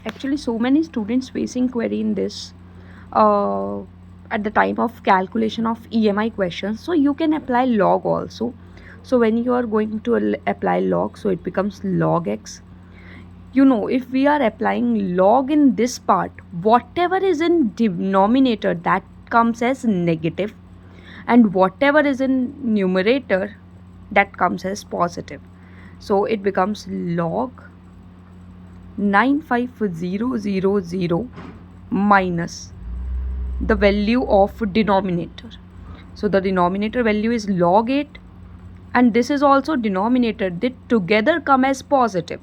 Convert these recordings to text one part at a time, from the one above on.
Actually, so many students facing query in this uh, at the time of calculation of EMI questions. So you can apply log also. So when you are going to apply log, so it becomes log x. You know, if we are applying log in this part, whatever is in denominator, that comes as negative, and whatever is in numerator, that comes as positive. So it becomes log 95000 minus the value of denominator. So the denominator value is log 8, and this is also denominator. They together come as positive.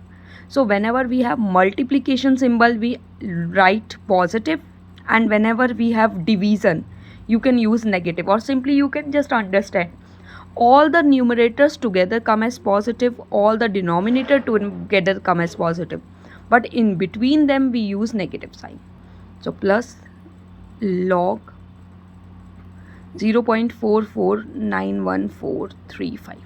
So whenever we have multiplication symbol, we write positive, and whenever we have division, you can use negative, or simply you can just understand all the numerators together come as positive, all the denominator together come as positive, but in between them we use negative sign. So plus log 0.449143.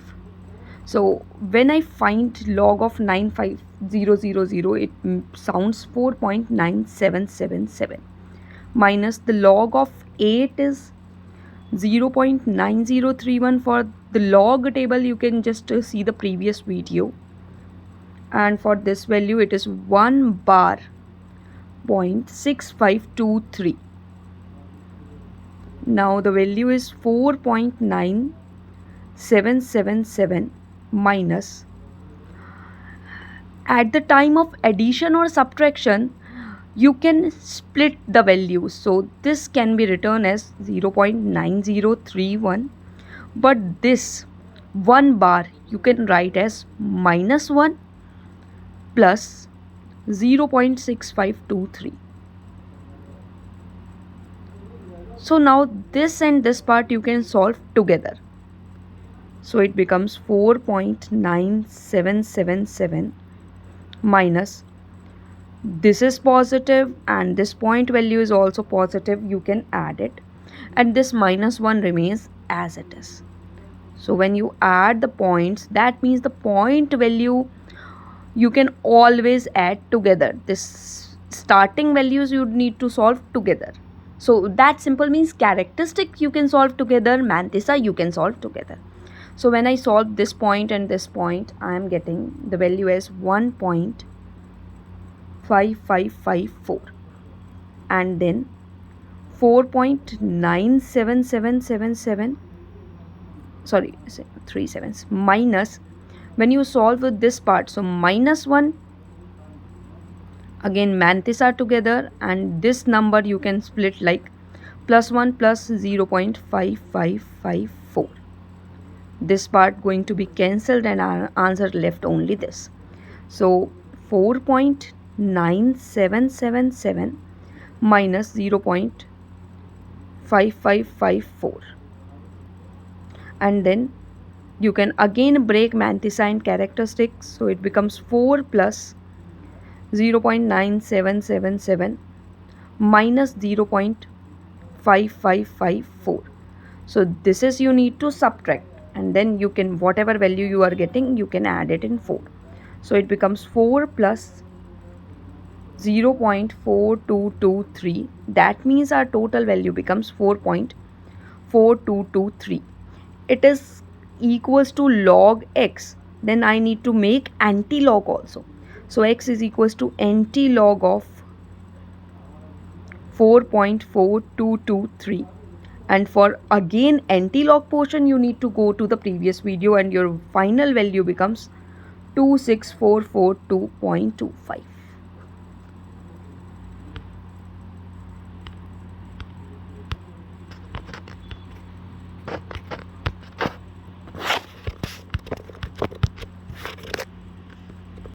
So when I find log of 95000, it sounds 4.9777 minus the log of 8 is 0.9031. For the log table, you can just see the previous video, and for this value it is 1 bar 0.6523. Now the value is 4.9777 minus, at the time of addition or subtraction, you can split the values. So this can be written as 0.9031, but this 1 bar you can write as -1 plus 0.6523. So now this and this part you can solve together. So it becomes 4.9777 minus, this is positive and this point value is also positive, you can add it, and this -1 remains as it is. So when you add the points, that means the point value you can always add together. This starting values you need to solve together. So that simple means characteristic you can solve together, mantissa you can solve together. So when I solve this point and this point, I am getting the value as 1.5554, and then 4.97777, sorry, 3 sevens, minus, when you solve with this part, so -1, again mantissa together, and this number you can split like +1 plus 0.5554. This part going to be cancelled and our answer left only this. So 4.9777 minus 0.5554, and then you can again break mantissa and characteristics. So it becomes 4 plus 0.9777 minus 0.5554. So this is you need to subtract, and then you can, whatever value you are getting, you can add it in 4. So it becomes 4 plus 0.4223. That means our total value becomes 4.4223. It is equals to log x. Then I need to make anti-log also. So x is equals to anti-log of 4.4223. And for again anti-log portion, you need to go to the previous video, and your final value becomes 26442.25.